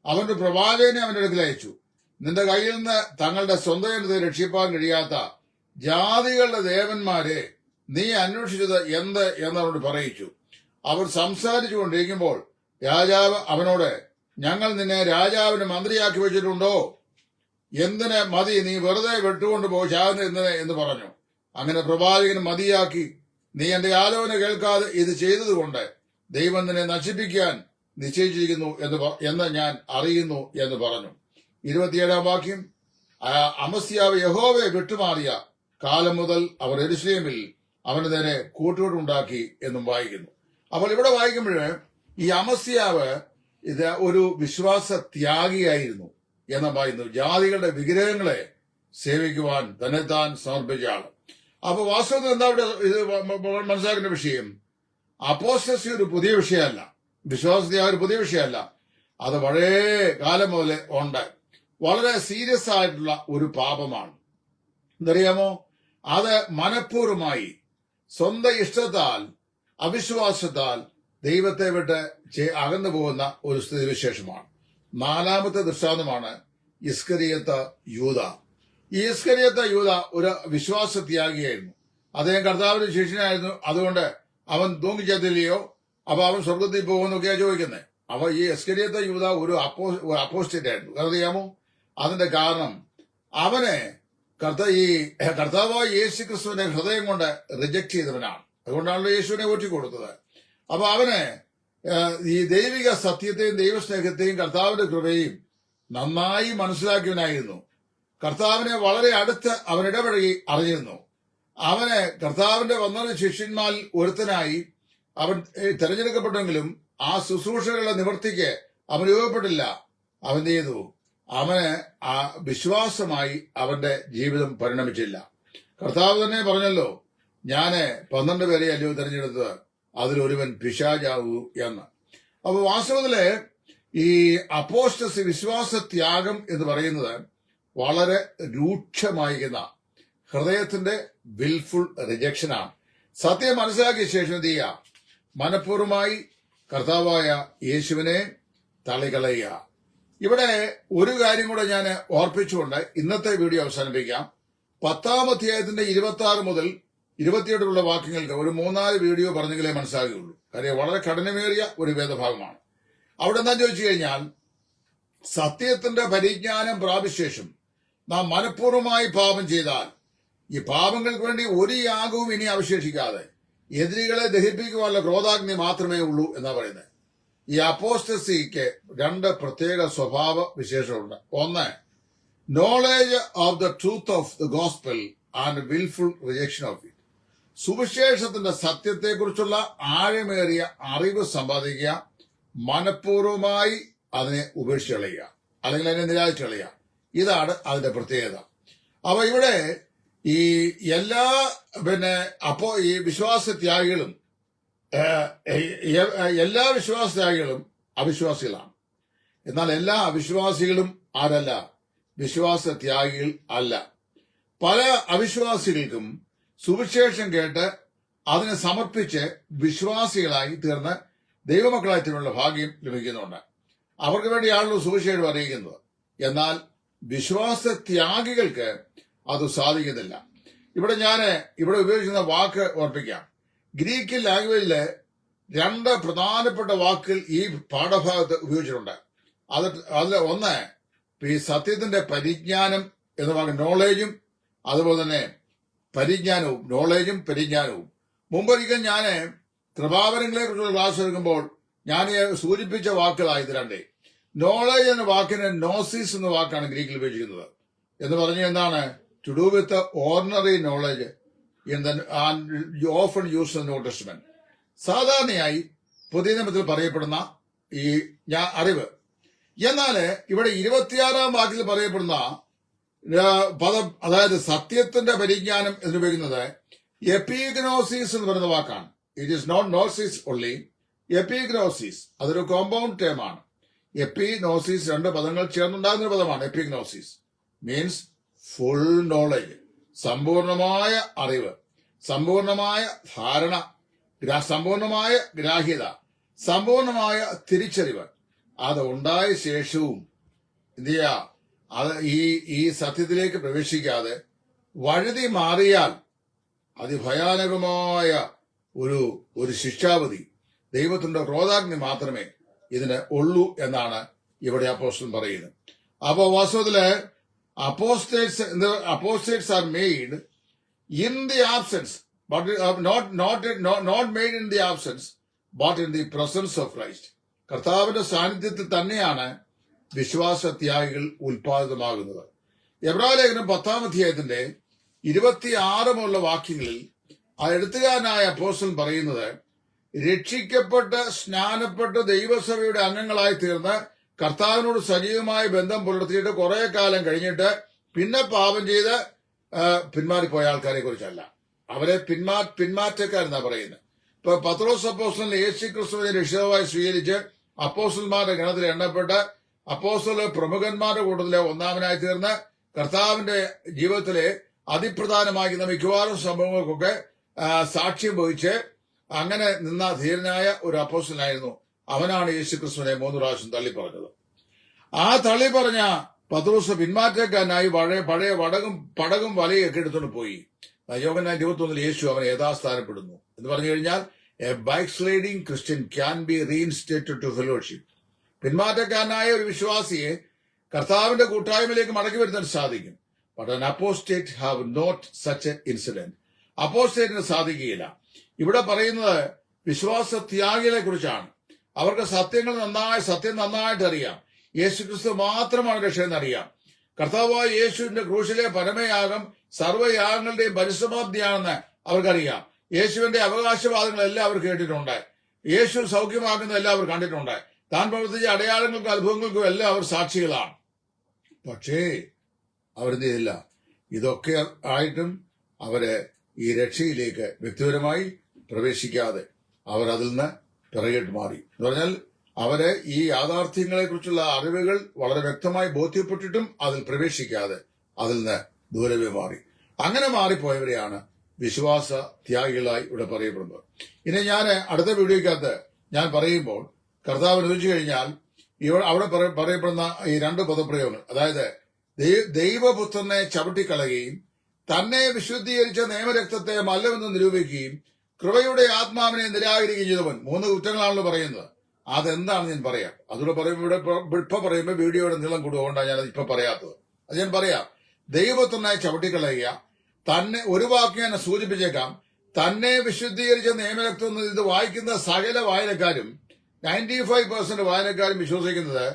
അവന്റെ പ്രവാചകനെ അവന്റെ അടുക്കൽ അയച്ചു. നിന്റെ കയ്യിൽ നിന്ന് തങ്ങളുടെ സ്വന്തം ജനത്തെ രക്ഷിപ്പാൻ കഴിയാത്ത ജാതികളുടെ ദേവന്മാരെ നീ അന്വേഷിച്ചത് എന്ത് എന്നവരോട് പറയിച്ചു. അവർ സംസാരിച്ചു കൊണ്ടിരിക്കുമ്പോൾ രാജാവ് അവനോട്, ഞങ്ങൾ നിന്നെ രാജാവിന് മന്ത്രിയാക്കി വെച്ചിട്ടുണ്ടോ? എന്തിന് മതി, നീ വെറുതെ വിട്ടുകൊണ്ട് ചാകുന്ന എന്ന് പറഞ്ഞു. അങ്ങനെ പ്രവാചകന് മതിയാക്കി, നീ എന്റെ ആലോചന കേൾക്കാതെ ഇത് ചെയ്തതുകൊണ്ട് ദൈവം നിന്നെ നശിപ്പിക്കാൻ നിശ്ചയിച്ചിരിക്കുന്നു എന്ന് ഞാൻ അറിയുന്നു എന്ന് പറഞ്ഞു. 27 വാക്യം, അമസ്യാവ് യഹോവയെ വിട്ടുമാറിയ കാലം മുതൽ അവർ യെരൂശലേമിൽ അവന് നേരെ കൂട്ടുകെട്ടുണ്ടാക്കി എന്നും വായിക്കുന്നു. അപ്പോൾ ഇവിടെ വായിക്കുമ്പോൾ ഈ അമസ്യാവ് ഇത് ഒരു വിശ്വാസ ത്യാഗിയായിരുന്നു എന്ന് പറയുന്നു. ജാതികളുടെ വിഗ്രഹങ്ങളെ സേവിക്കുവാൻ തന്നെത്താൻ സമർപ്പിച്ച ആള്. അപ്പൊ വാസ്തവത്തിൽ എന്താ ഇവിടെ ഇത് മനസ്സിലാക്കേണ്ട വിഷയം? അപ്പോസ്റ്റസി ഒരു പുതിയ വിഷയമല്ല, വിശ്വാസത്യാഗം ഒരു പുതിയ വിഷയമല്ല. അത് പഴയ കാലം മുതലേ ഉണ്ട്. വളരെ സീരിയസ് ആയിട്ടുള്ള ഒരു പാപമാണ്. എന്തറിയാമോ? അത് മനഃപൂർവമായി സ്വന്തം ഇഷ്ടത്താൽ അവിശ്വാസത്താൽ ദൈവത്തെ വിട്ട് അകന്നു പോകുന്ന ഒരു സ്ഥിതിവിശേഷമാണ്. 4-ാമത്തെ ദൃഷ്ടാന്തമാണ് ഇസ്കരിയത്ത യൂദ. ഈ ഇസ്കരിയത്ത യൂദ ഒരു വിശ്വാസത്യാഗിയായിരുന്നു. അദ്ദേഹം കർത്താവിന്റെ ശിഷ്യനായിരുന്നു. അതുകൊണ്ട് അവൻ തൂങ്ങിച്ചത്തില്ലയോ, അപ്പൊ അവൻ സ്വർഗത്തിൽ പോകുമെന്നൊക്കെയാ ചോദിക്കുന്നത്. അപ്പൊ ഈ ഇസ്കരിയത്ത യൂദ ഒരു അപ്പോസ്റ്റേറ്റ് ആയിരുന്നു. അറിയാമോ? അതിന്റെ കാരണം അവനെ കർത്താവായ യേശു ക്രിസ്തുവിന്റെ ഹൃദയം കൊണ്ട് റിജക്ട് ചെയ്തവനാണ്. അതുകൊണ്ടാണല്ലോ യേശുവിനെ ഒറ്റിക്കൊടുത്തത്. അപ്പൊ അവന് ഈ ദൈവിക സത്യത്തെയും ദൈവസ്നേഹത്തെയും കർത്താവിന്റെ കൃപയും നന്നായി മനസ്സിലാക്കിയവനായിരുന്നു. കർത്താവിനെ വളരെ അടുത്ത് അവൻ ഇടപഴകി അറിഞ്ഞിരുന്നു. അവന് കർത്താവിന്റെ 12 ശിഷ്യന്മാരിൽ ഒരുത്തനായി അവൻ തെരഞ്ഞെടുക്കപ്പെട്ടെങ്കിലും ആ ശുശ്രൂഷകളുടെ നിവൃത്തിക്ക് അവൻ രൂപപ്പെട്ടില്ല. അവൻ ചെയ്തു, അവന് ആ വിശ്വാസമായി അവന്റെ ജീവിതം പരിണമിച്ചില്ല. കർത്താവ് തന്നെ പറഞ്ഞല്ലോ, ഞാന് 12 പേരെ അല്ലയോ തെരഞ്ഞെടുത്തത്, അതിലൊരുവൻ പിശാചാവൂ എന്ന്. അപ്പൊ വാസ്തവത്തില് ഈ അപ്പോസ്റ്റസി വിശ്വാസത്യാഗം എന്ന് പറയുന്നത് വളരെ രൂക്ഷമായിരിക്കുന്ന ഹൃദയത്തിന്റെ വിൽഫുൾ റിജക്ഷനാണ്. സത്യം മനസ്സിലാക്കിയ ശേഷം എന്ത് ചെയ്യുക? മനഃപൂർവ്വമായി കർത്താവായ യേശുവിനെ തള്ളിക്കളയുക. ഇവിടെ ഒരു കാര്യം കൂടെ ഞാൻ ഓർപ്പിച്ചുകൊണ്ട് ഇന്നത്തെ വീഡിയോ അവസാനിപ്പിക്കാം. 10-ാം അധ്യായത്തിന്റെ 26 മുതൽ 28 വാക്യങ്ങൾക്ക് ഒരു 3-4 വീഡിയോ പറഞ്ഞെങ്കിലേ മനസ്സിലാകുകയുള്ളൂ. കാര്യം വളരെ കഠിനമേറിയ ഒരു വേദഭാഗമാണ്. അവിടെ എന്താ ചോദിച്ചു കഴിഞ്ഞാൽ, സത്യത്തിന്റെ പരിജ്ഞാനം പ്രാപിശേഷം നാം മനഃപൂർവ്വമായി പാപം ചെയ്താൽ ഈ പാപങ്ങൾക്ക് വേണ്ടി ഒരു യാഗവും ഇനി അവശേഷിക്കാതെ എതിരികളെ ദഹിപ്പിക്കുവാനുള്ള ക്രോധാഗ്നി മാത്രമേ ഉള്ളൂ എന്നാ പറയുന്നത്. ഈ അപ്പോസ്റ്റസിക്ക് 2 പ്രത്യേക സ്വഭാവ വിശേഷമുണ്ട്. ഒന്ന്, knowledge of the truth of the gospel and wilful rejection of it. സുവിശേഷത്തിന്റെ സത്യത്തെക്കുറിച്ചുള്ള ആഴമേറിയ അറിവ് സമ്പാദിക്കുക, മനഃപൂർവ്വമായി അതിനെ ഉപേക്ഷിച്ച് കളയുക, അല്ലെങ്കിൽ അതിനെ നിരാശിച്ച് കളയുക. ഇതാണ് അതിന്റെ പ്രത്യേകത. അപ്പൊ ഇവിടെ ഈ എല്ലാ ഈ വിശ്വാസത്യാഗികളും എല്ലാ വിശ്വാസത്യാഗികളും അവിശ്വാസികളാണ്. എന്നാൽ എല്ലാ അവിശ്വാസികളും ആരല്ല? വിശ്വാസത്യാഗികൾ അല്ല. പല അവിശ്വാസികൾക്കും സുവിശേഷം കേട്ട് അതിനെ സമർപ്പിച്ച് വിശ്വാസികളായി തീർന്ന് ദൈവമക്കളായി തീർന്നുള്ള ഭാഗ്യം ലഭിക്കുന്നുണ്ട്. അവർക്ക് വേണ്ടിയാണല്ലോ സുവിശേഷം അറിയിക്കുന്നത്. എന്നാൽ വിശ്വാസത്യാഗികൾക്ക് അത് സാധിക്കുന്നില്ല. ഇവിടെ ഉപയോഗിക്കുന്ന വാക്ക് ഓർപ്പിക്കാം. ഗ്രീക്ക് ലാംഗ്വേജില് 2 പ്രധാനപ്പെട്ട വാക്കുകൾ ഈ പാഠഭാഗത്ത് ഉപയോഗിച്ചിട്ടുണ്ട്. അതിൽ ഒന്ന് ഈ സത്യത്തിന്റെ പരിജ്ഞാനം എന്ന വാക്ക്, നോളേജും അതുപോലെ തന്നെ പരിജ്ഞാനവും, നോളേജും പരിജ്ഞാനവും. മുമ്പൊരിക്കൽ ഞാൻ കൃപാവരങ്ങളെ കുറിച്ചുള്ള ക്ലാസ് എടുക്കുമ്പോൾ ഞാൻ സൂചിപ്പിച്ച വാക്കുകളായത് രണ്ടേ. നോളജ് എന്ന വാക്കിന് നോസിസ് എന്ന വാക്കാണ് ഗ്രീക്കിൽ ഉപയോഗിക്കുന്നത്. എന്ന് പറഞ്ഞാൽ എന്താണ്? To do with ordinary knowledge often use in New Testament. സാധാരണയായി പുതിയ നിയമത്തിൽ പറയപ്പെടുന്ന ഈ അറിവ്. എന്നാല് ഇവിടെ 26-ാം വാക്കിൽ പറയപ്പെടുന്ന പദം, അതായത് സത്യത്തിന്റെ പരിജ്ഞാനം എന്നുപയോഗിക്കുന്നത് എപ്പിഗ്നോസിസ് എന്ന് പറയുന്ന വാക്കാണ്. It is not gnosis only, എപ്പിഗ്നോസിസ്. അതൊരു കോമ്പൗണ്ട് ടേം ആണ്. എപ്പിഗ്നോസിസ് രണ്ട് പദങ്ങൾ ചേർന്നുണ്ടാകുന്ന ഒരു പദമാണ്. എപ്പിഗ്നോസിസ് മീൻസ് ഫുൾ നോളജ്, സമ്പൂർണമായ അറിവ്, സമ്പൂർണമായ ധാരണ, സമ്പൂർണമായ ഗ്രാഹ്യത, സമ്പൂർണമായ തിരിച്ചറിവ്. അത് ഉണ്ടായ ശേഷവും എന്ത് ചെയ്യാ? അത് ഈ സത്യത്തിലേക്ക് പ്രവേശിക്കാതെ വഴുതി മാറിയാൽ അതിഭയാനകമായ ഒരു ശിക്ഷാവധി, ദൈവത്തിന്റെ ക്രോധാഗ്നി മാത്രമേ ഇതിന് ഉള്ളൂ എന്നാണ് ഇവിടെ അപ്പോസ്തലൻ പറയുന്നത്. അപ്പോ വാസ്തവത്തില് apostates are made in the absence, but not made in the absence but in the presence of Christ. കർത്താവിന്റെ സാന്നിധ്യത്തിൽ തന്നെയാണ് വിശ്വാസത്യാഗികൾ ഉൽപാദിതമാകുന്നത്. എബ്രായലേഖനം 10-ാം അധ്യായത്തിന്റെ 26 വാക്യങ്ങളിൽ ആ എഴുത്തുകാരനായ അപ്പോസ്തലൻ പറയുന്നത്, രക്ഷിക്കപ്പെട്ട് സ്നാനപ്പെട്ട് ദൈവസഭയുടെ അംഗങ്ങളായി തീർന്ന് കർത്താവിനോട് സജീവമായ ബന്ധം പുലർത്തിയിട്ട് കുറെ കാലം കഴിഞ്ഞിട്ട് പിന്നെ പാപം ചെയ്ത് പിന്മാറിപ്പോയ ആൾക്കാരെ കുറിച്ചല്ല. അവരെ പിന്മാറ്റക്കാരെന്നാ പറയുന്നത്. ഇപ്പൊ പത്രോസ് അപ്പോസ്തലൻ യേശു ക്രിസ്തുവിനെ രക്ഷിതാവായി സ്വീകരിച്ച് അപ്പോസ്തലന്മാരുടെ ഗണത്തിൽ എണ്ണപ്പെട്ട് അപ്പോസ്തല പ്രമുഖന്മാരുടെ കൂട്ടത്തിലെ ഒന്നാമനായി തീർന്ന് കർത്താവിന്റെ ജീവിതത്തിലെ അതിപ്രധാനമാകുന്ന മിക്കവാറും സംഭവങ്ങൾക്കൊക്കെ സാക്ഷ്യം വഹിച്ച് അങ്ങനെ നിന്ന ധീരനായ ഒരു അപ്പോസ്തലനായിരുന്നു. അവനാണ് യേശു ക്രിസ്തുവിനെ 3 പ്രാവശ്യം തള്ളി പറഞ്ഞത്. ആ തള്ളി പറഞ്ഞ പത്രോസ് പിന്മാറ്റക്കാരനായി പഴയ പടകും വലയൊക്കെ എടുത്തുകൊണ്ട് പോയി. യോഹന്നാൻ 21 യേശു അവനെ യഥാസ്ഥാനപ്പെടുന്നു എന്ന് പറഞ്ഞു കഴിഞ്ഞാൽ a backsliding Christian can be reinstated to fellowship. പിന്മാറ്റക്കാരനായ ഒരു വിശ്വാസിയെ കർത്താവിന്റെ കൂട്ടായ്മയിലേക്ക് മടക്കി വരുത്താൻ സാധിക്കും. But an apostate have not such a incident. അപ്പോസ്റ്റേറ്റിന് സാധിക്കുകയില്ല. ഇവിടെ പറയുന്നത് വിശ്വാസത്യാഗികളെ കുറിച്ചാണ്. അവർക്ക് സത്യം നന്നായിട്ട് അറിയാം. യേശുക്രിസ്തു മാത്രമാണ് രക്ഷയെന്നറിയാം. കർത്താവായ യേശുവിന്റെ ക്രൂശിലെ പരമയാഗം സർവ്വയാഗങ്ങളുടെയും പരിസമാപ്തിയാണെന്ന് അവർക്കറിയാം. യേശുവിന്റെ അവകാശവാദങ്ങളെല്ലാം അവർ കേട്ടിട്ടുണ്ട്. യേശു സൗഖ്യമാക്കുന്നതെല്ലാം അവർ കണ്ടിട്ടുണ്ട്. താൻ പ്രവർത്തിച്ച അടയാളങ്ങൾക്കും അത്ഭുതങ്ങൾക്കും എല്ലാം അവർ സാക്ഷികളാണ്. പക്ഷേ അവരെന്ത് ചെയ്തില്ല? ഇതൊക്കെ ആയിട്ടും അവര് ഈ രക്ഷയിലേക്ക് വ്യക്തിപരമായി പ്രവേശിക്കാതെ അവർ അതിൽ നിന്ന് പിറകോട്ട് മാറി. എന്ന് പറഞ്ഞാൽ അവര് ഈ യാഥാർത്ഥ്യങ്ങളെ കുറിച്ചുള്ള അറിവുകൾ വളരെ വ്യക്തമായി ബോധ്യപ്പെട്ടിട്ടും അതിൽ പ്രവേശിക്കാതെ അതിൽ നിന്ന് ദൂരവേ മാറി. അങ്ങനെ മാറിപ്പോയവരെയാണ് വിശ്വാസ ത്യാഗികളായി ഇവിടെ പറയപ്പെടുന്നത്. ഇനി ഞാൻ അടുത്ത വീഡിയോയ്ക്കകത്ത് ഞാൻ പറയുമ്പോൾ കർത്താവ് അനുവദിച്ചു കഴിഞ്ഞാൽ അവിടെ പറയപ്പെടുന്ന ഈ 2 പദപ്രയോഗങ്ങൾ, അതായത് ദൈവപുത്രനെ ചവിട്ടിക്കളയുകയും തന്നെ വിശുദ്ധീകരിച്ച നിയമരക്തത്തെ മല്ലമെന്ന് നിരൂപിക്കുകയും കൃപയുടെ ആത്മാവിനെ നിരാകരിക്കുകയും ചെയ്തവൻ. 3 കുറ്റങ്ങളാണല്ലോ പറയുന്നത്. അതെന്താണെന്ന് ഞാൻ പറയാം. അതുകൂടെ പറയുമ്പോൾ ഇപ്പൊ പറയുമ്പോൾ വീഡിയോയുടെ നീളം കൂടുകൊണ്ടാണ് ഞാൻ ഇപ്പൊ പറയാത്തത്. അത് ഞാൻ പറയാം. ദൈവപുത്രനെ ചവിട്ടിക്കളയുക, തന്നെ ഒരു വാക്ക് ഞാൻ സൂചിപ്പിച്ചേക്കാം. തന്നെ വിശുദ്ധീകരിച്ച നിയമരക്തം. ഇത് വായിക്കുന്ന സകല വായനക്കാരും 95% വായനക്കാരും വിശ്വസിക്കുന്നത്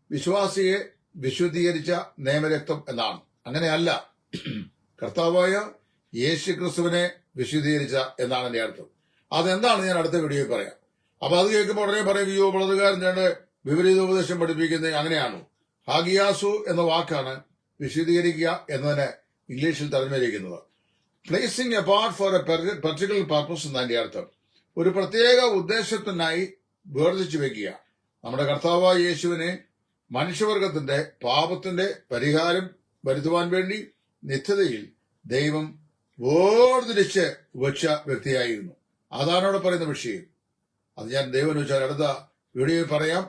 വിശ്വാസിയെ വിശുദ്ധീകരിച്ച നിയമരക്തം എന്നാണ്. അങ്ങനെയല്ല. കർത്താവായ യേശു ക്രിസ്തുവിനെ വിശുദ്ധീകരിച്ച എന്നാണ് എന്റെ അർത്ഥം. അതെന്താണ് ഞാൻ അടുത്ത വീഡിയോയിൽ പറയാം. അപ്പൊ അത് കേൾക്കുമ്പോൾ ഉടനെ പറയുകയോ വളർന്നുകാരൻ വിപരീത ഉപദേശം പഠിപ്പിക്കുന്നത് അങ്ങനെയാണോ? ഹാഗിയാസു എന്ന വാക്കാണ് വിശുദ്ധീകരിക്കുക എന്നതിന് ഇംഗ്ലീഷിൽ തരഞ്ഞിരിക്കുന്നത്. Placing apart for a particular purpose എന്നതിന്റെ അർത്ഥം ഒരു പ്രത്യേക ഉദ്ദേശത്തിനായി വേർതിരിച്ചു വെക്കുക. നമ്മുടെ കർത്താവായ യേശുവിനെ മനുഷ്യവർഗത്തിന്റെ പാപത്തിന്റെ പരിഹാരം വരുത്തുവാൻ വേണ്ടി നിത്യതയിൽ ദൈവം വേർതിരിച്ച് വെച്ച വ്യക്തിയായിരുന്നു. അതാണ് അവിടെ പറയുന്ന വിഷയം. അത് ഞാൻ ദൈവം വെച്ചാൽ അടുത്ത വീഡിയോയിൽ പറയാം.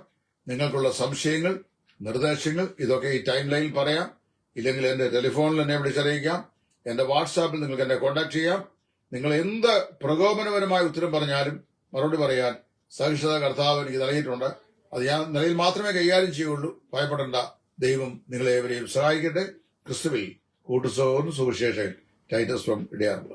നിങ്ങൾക്കുള്ള സംശയങ്ങൾ, നിർദ്ദേശങ്ങൾ ഇതൊക്കെ ഈ ടൈം ലൈനിൽ പറയാം. ഇല്ലെങ്കിൽ എന്റെ ടെലിഫോണിൽ എന്നെ വിളിച്ചറിയിക്കാം. എന്റെ വാട്സാപ്പിൽ നിങ്ങൾക്ക് എന്നെ കോൺടാക്ട് ചെയ്യാം. നിങ്ങൾ എന്ത് പ്രകോപനപരമായ ഉത്തരം പറഞ്ഞാലും മറുപടി പറയാൻ സഹിഷ്ണുത കർത്താവ് എനിക്ക് നൽകിയിട്ടുണ്ട്. അത് ഞാൻ നിലയിൽ മാത്രമേ കൈകാര്യം ചെയ്യുള്ളൂ. ഭയപ്പെടേണ്ട. ദൈവം നിങ്ങളെവരെയും സഹായിക്കട്ടെ. ക്രിസ്തുവിൽ കൂട്ടുസഹോദരൻ സുവിശേഷകൻ ടൈറ്റസ് ഫ്രം ഇടയാറുള്ള.